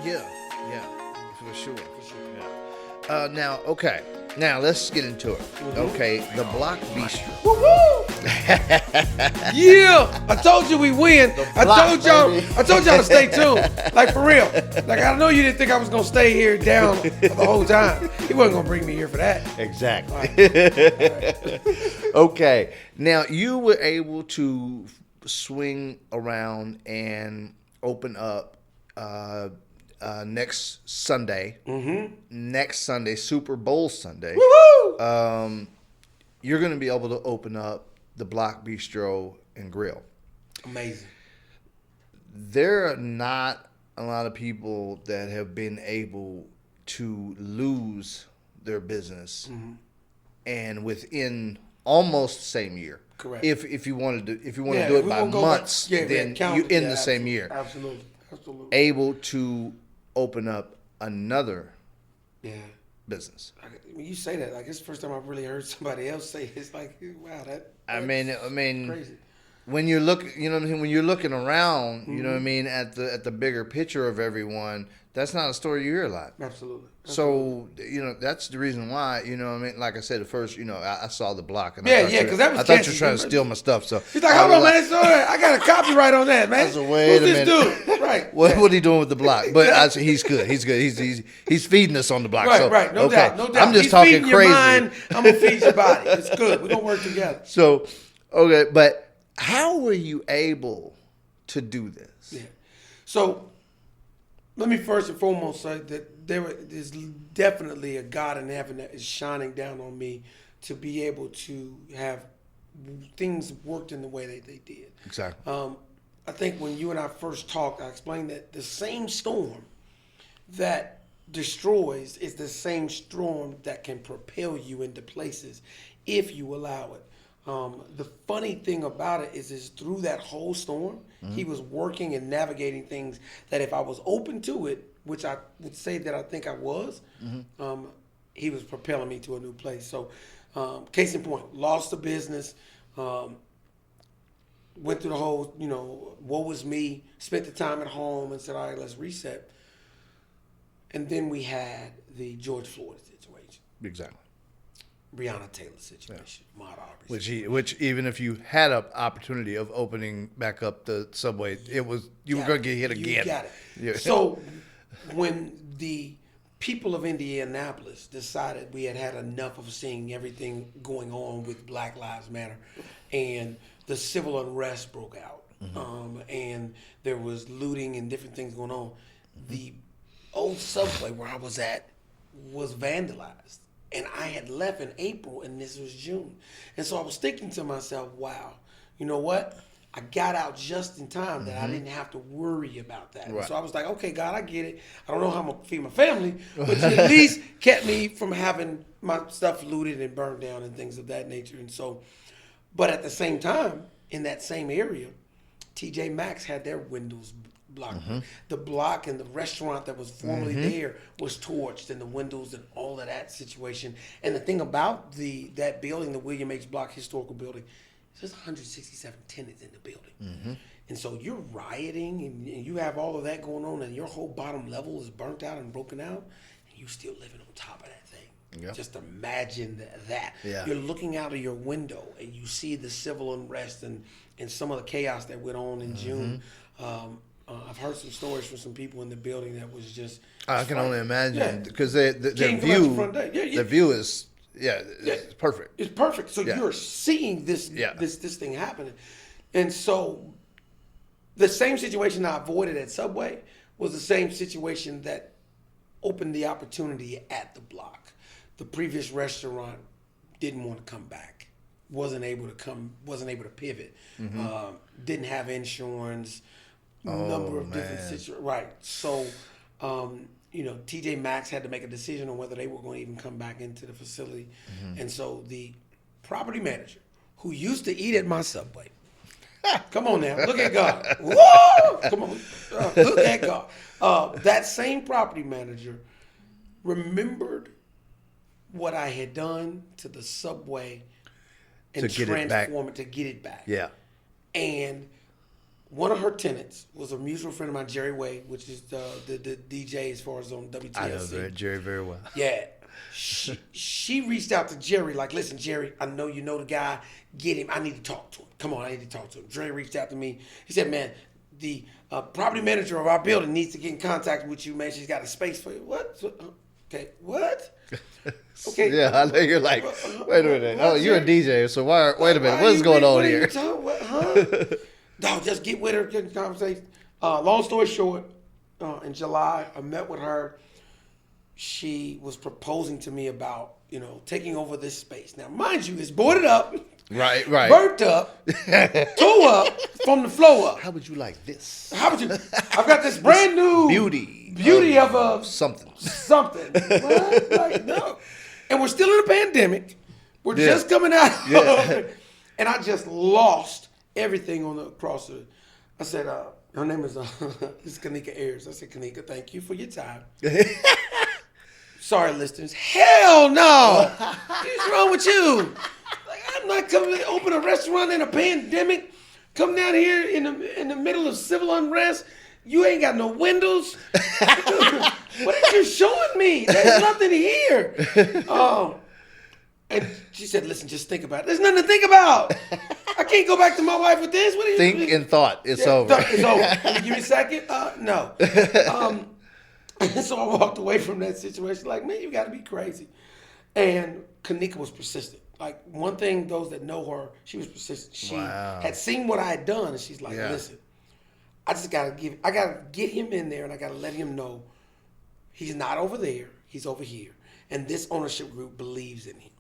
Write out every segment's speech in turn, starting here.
Yeah, for sure. Yeah. Now, okay. Now let's get into it. Okay, the Block Bistro. Yeah, I told you we win. I told y'all to stay tuned. Like for real. Like I know you didn't think I was gonna stay here down the whole time. He wasn't gonna bring me here for that. Exactly. All right. Okay. Now you were able to swing around and open up next Sunday. Next Sunday, Super Bowl Sunday. Woo-hoo! You're going to be able to open up the Block Bistro and Grill. Amazing. There are not a lot of people that have been able to lose their business, and within almost the same year. Correct. If you wanted to, if you want to do it by months, then you in the same year. Absolutely. Able to open up another business. When you say that, like it's the first time I've really heard somebody else say it. It's like, wow, that's I mean, crazy. When you're when you're looking around, you know what I mean, at the bigger picture of everyone, that's not a story you hear a lot. Absolutely. So, that's the reason why, what I mean, like I said at first, I saw the block. And because that was I thought you were trying to steal my stuff. So he's like, hold on, man, I got a copyright on that, man. I said, wait a minute. This dude? Right. What he doing with the block? But I said, he's good. He's good. He's feeding us on the block. Right, no doubt. I'm just talking feeding crazy. Your mind, I'm going to feed your body. It's good. We're going to work together. So, okay, but how were you able to do this? Yeah. So, let me first and foremost say that there's definitely a God in heaven that is shining down on me to be able to have things worked in the way that they did. Exactly. I think when you and I first talked, I explained that the same storm that destroys is the same storm that can propel you into places if you allow it. The funny thing about it is through that whole storm, he was working and navigating things that if I was open to it, which I would say that I think I was, he was propelling me to a new place. So, case in point, lost the business, went through the whole, woe was me, spent the time at home and said, all right, let's reset. And then we had the George Floyd situation. Exactly. Breonna Taylor situation, Ahmaud Arbery. Which even if you had an opportunity of opening back up the subway, you were going to get hit again. You got it. Yeah. So when the people of Indianapolis decided we had enough of seeing everything going on with Black Lives Matter, and the civil unrest broke out, and there was looting and different things going on, the old subway where I was at was vandalized. And I had left in April, and this was June. And so I was thinking to myself, wow, you know what? I got out just in time that I didn't have to worry about that. Right. So I was like, okay, God, I get it. I don't know how I'm going to feed my family, but you at least kept me from having my stuff looted and burned down and things of that nature. And so, but at the same time, in that same area, TJ Maxx had their windows blocked. The block and the restaurant that was formerly there was torched, and the windows and all of that situation. And the thing about that building, the William H. Block Historical Building, there's 167 tenants in the building. And so you're rioting and you have all of that going on, and your whole bottom level is burnt out and broken out, and you still living on top of that thing. Yep. Just imagine that. Yeah. You're looking out of your window and you see the civil unrest and some of the chaos that went on in June. I've heard some stories from some people in the building that was just. I can only imagine because the view is it's perfect. It's perfect. So you're seeing this thing happening, and so the same situation I avoided at Subway was the same situation that opened the opportunity at the block. The previous restaurant didn't want to come back, wasn't able to pivot, didn't have insurance. Number of different situations. Right. So, TJ Maxx had to make a decision on whether they were going to even come back into the facility. And so the property manager, who used to eat at my Subway, come on now, look at God. Whoa! Come on, look at God. That same property manager remembered what I had done to the Subway and transform it to get it back. Yeah. And one of her tenants was a mutual friend of mine, Jerry Way, which is the DJ as far as on WTLC. I know Jerry very well. Yeah. She reached out to Jerry like, listen, Jerry, I know you know the guy. Get him. I need to talk to him. Come on, I need to talk to him. Jerry reached out to me. He said, man, the property manager of our building needs to get in contact with you, man. She's got a space for you. What? Okay, what? Okay. Yeah, I know you're like, wait a minute. Oh, you're a DJ, so wait a minute. What's going on here? No, just get with her, get in conversation. Long story short, in July, I met with her. She was proposing to me about, taking over this space. Now, mind you, it's boarded up. Right. Burnt up, tore up from the floor up. How would you like this? I've got this brand new beauty of something. What? Like, no. And we're still in a pandemic. We're just coming out of it. And I just lost everything across the. I said, her name is Kanika Ayers. I said, Kanika, thank you for your time. Sorry, listeners. Hell no. What's wrong with you? I'm not coming to open a restaurant in a pandemic. Come down here in the middle of civil unrest. You ain't got no windows. What are you showing me? There's nothing here. And she said, listen, just think about it. There's nothing to think about. I can't go back to my wife with this. What do you think and thought. It's over. It's over. Can you give me a second? No. And so I walked away from that situation like, man, you got to be crazy. And Kanika was persistent. Like, one thing, those that know her, she was persistent. She had seen what I had done, and she's like, listen, I got to get him in there, and I got to let him know he's not over there, he's over here. And this ownership group believes in him.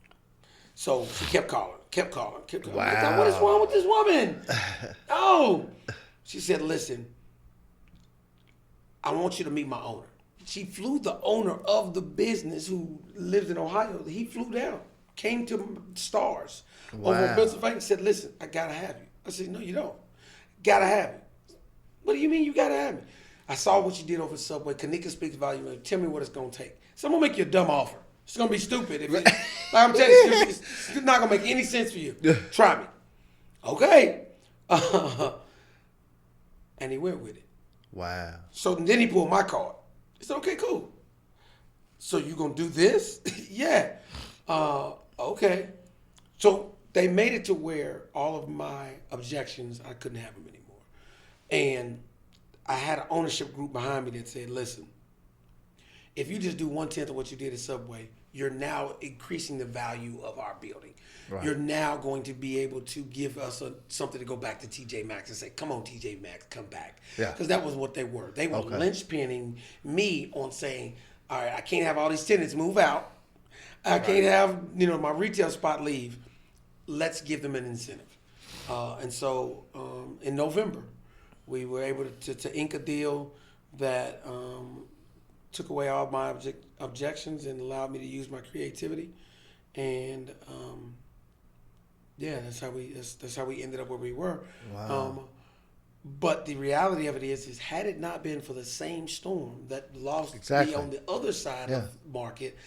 So she kept calling. Wow. Like, what is wrong with this woman? Oh. She said, listen, I want you to meet my owner. She flew the owner of the business who lives in Ohio. He flew down. Came to Stars over Pennsylvania and said, listen, I got to have you. I said, no, you don't. Got to have you. What do you mean you got to have me? I saw what you did over Subway. Kanika speaks volume. Tell me what it's going to take. So I'm going to make you a dumb offer. It's going to be stupid. Like I'm telling you, it's not going to make any sense for you. Try me. Okay. And he went with it. Wow. So then he pulled my card. He said, okay, cool. So you going to do this? Yeah. Okay. So they made it to where all of my objections, I couldn't have them anymore. And I had an ownership group behind me that said, listen, if you just do 1/10 of what you did at Subway, you're now increasing the value of our building. Right. You're now going to be able to give us something to go back to TJ Maxx and say, come on, TJ Maxx, come back. Because that was what they were. They were lynchpinning me on saying, all right, I can't have all these tenants move out. I can't have, my retail spot leave. Let's give them an incentive. And so in November, we were able to ink a deal that took away all my objections and allowed me to use my creativity. And that's how we ended up where we were. Wow. But the reality of it is had it not been for the same storm that lost me on the other side of the market,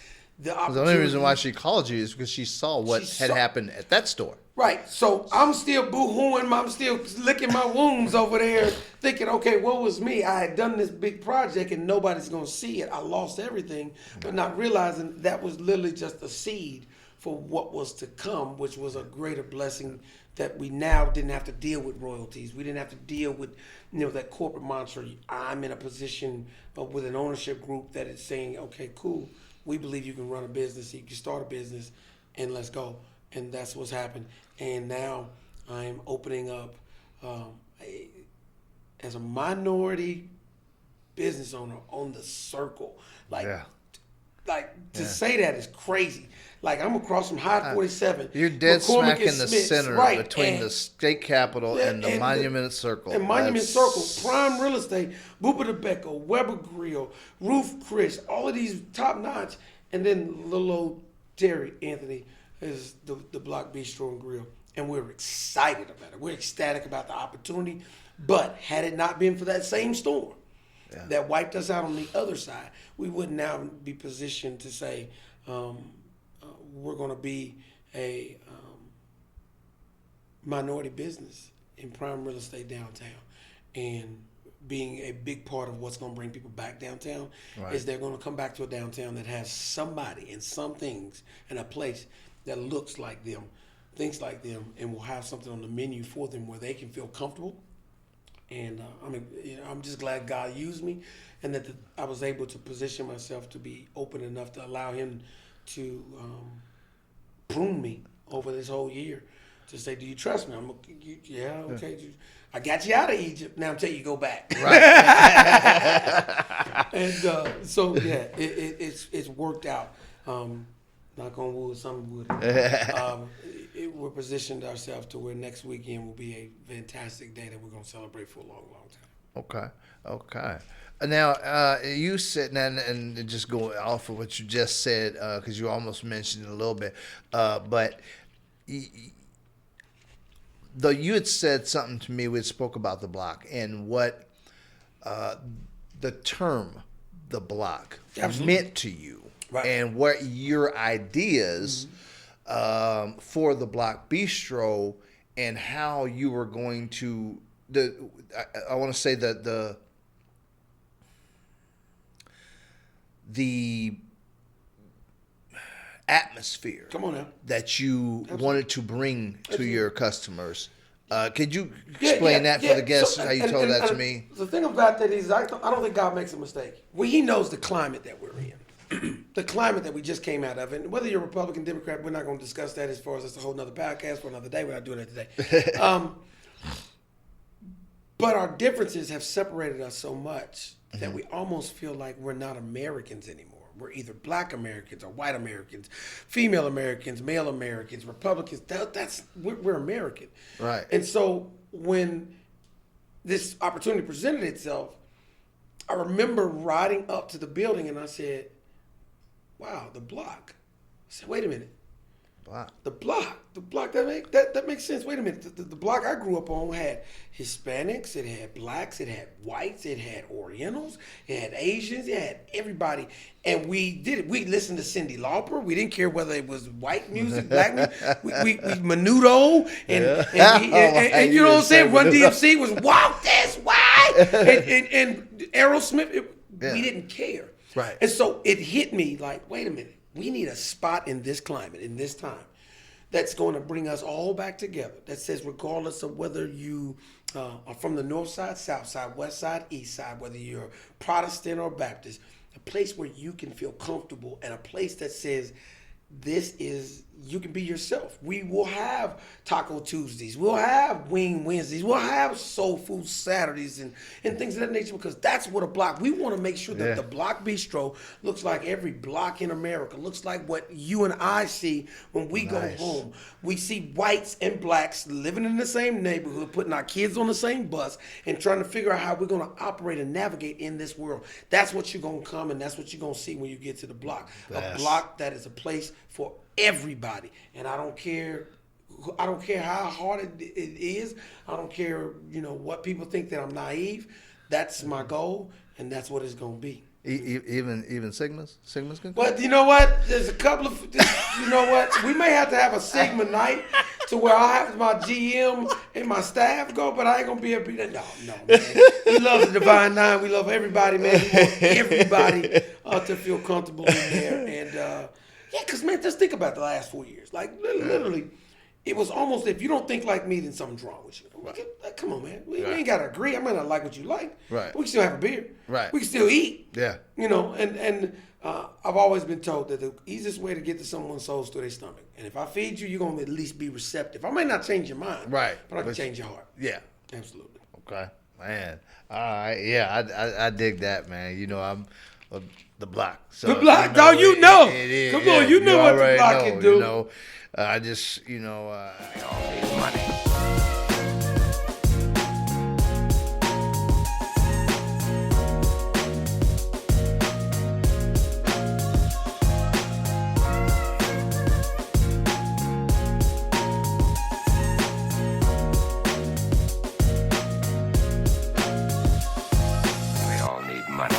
the only reason why she called you is because she saw what had happened at that store. Right. So I'm still boo-hooing. I'm still licking my wounds over there thinking, okay, what was me? I had done this big project and nobody's going to see it. I lost everything, but not realizing that was literally just a seed for what was to come, which was a greater blessing that we now didn't have to deal with royalties. We didn't have to deal with, that corporate mantra. I'm in a position with an ownership group that is saying, okay, cool. We believe you can run a business, you can start a business, and let's go. And that's what's happened. And now I'm opening up as a minority business owner on the circle. To say that is crazy. Like, I'm across from High 47. You're dead smack in the center between the state capitol and the Monument Circle. And Monument Circle, prime real estate, Bupa DeBecco, Weber Grill, Roof Chris, all of these top notch. And then little old Terry Anthony is the Block Bistro and Grill. And we're excited about it. We're ecstatic about the opportunity. But had it not been for that same storm that wiped us out on the other side, we would now be positioned to say, we're going to be a minority business in prime real estate downtown. and being a big part of what's going to bring people back downtown Right. is they're going to come back to a downtown that has somebody and some things and a place that looks like them, thinks like them, and will have something on the menu for them where they can feel comfortable. And I'm just glad God used me, and that I was able to position myself to be open enough to allow Him to prune me over this whole year. To say, do you trust me? Yeah, okay. I got you out of Egypt. Now I'm telling you, go back. Right. And so yeah, it's worked out. Knock on wood, some wood. We're positioned ourselves to where next weekend will be a fantastic day that we're going to celebrate for a long, long time. Okay. Now, you said, and just going off of what you just said, because you almost mentioned it a little bit, but though you had said something to me, we spoke about the block and what the term the block meant to you, right, and what your ideas for the Block Bistro and how you were going to I want to say that the atmosphere Come on now. that you wanted to bring to your customers. Could you Yeah, explain that for the guests, So, how you told that to me? The thing about that is, I don't think God makes a mistake. Well, He knows the climate that we're in, the climate that we just came out of. And whether you're Republican, Democrat, we're not going to discuss that as far as it's a whole nother podcast for another day. We're not doing that today. But our differences have separated us so much that we almost feel like we're not Americans anymore. We're either Black Americans or white Americans, female Americans, male Americans, Republicans. We're American. Right. And so when this opportunity presented itself, I remember riding up to the building and I said, wow, the block. I said, wait a minute. The block, that makes sense. Wait a minute. The block I grew up on had Hispanics, it had blacks, it had whites, it had Orientals, it had Asians, it had everybody. And we did it. We listened to Cyndi Lauper. We didn't care whether it was white music, black music. We Menudo and you know what I'm saying? Run DMC was Walk This Way and Aerosmith. We didn't care. Right. And so it hit me like, wait a minute. We need a spot in this climate, in this time, that's going to bring us all back together. That says, regardless of whether you are from the north side, south side, west side, east side, whether you're Protestant or Baptist, a place where you can feel comfortable, and a place that says, you can be yourself. We will have Taco Tuesdays. We'll have Wing Wednesdays. We'll have Soul Food Saturdays and things of that nature, because that's what a block. We want to make sure that the Block Bistro looks like every block in America, looks like what you and I see when we go home. We see whites and blacks living in the same neighborhood, putting our kids on the same bus and trying to figure out how we're going to operate and navigate in this world. That's what you're going to come, and that's what you're going to see when you get to the block. A block that is a place for everybody. And I don't care how hard it is. I don't care, what people think that I'm naive. That's my goal, and that's what it's going to be. Even Sigmas can come? But you know what? There's a couple of, we may have to have a Sigma night to where I have my GM and my staff go, but I ain't going to be able to be there. No, man. We love the Divine Nine. We love everybody, man. We want everybody to feel comfortable in there. And, because, man, just think about the last 4 years. Like, literally, it was almost, if you don't think like me, then something's wrong with you. Like, come on, man. We ain't got to agree. I might not like what you like. Right. But we can still have a beer. Right. We can still eat. Yeah. And I've always been told that the easiest way to get to someone's soul is through their stomach. And if I feed you, you're going to at least be receptive. I may not change your mind. Right. But I can change your heart. Yeah. Absolutely. Okay. Man. All right. Yeah, I dig that, man. I'm the block. So, the block, dog, you know. It is. Come on, you know what the block can do. I just, We all need money. We all need money.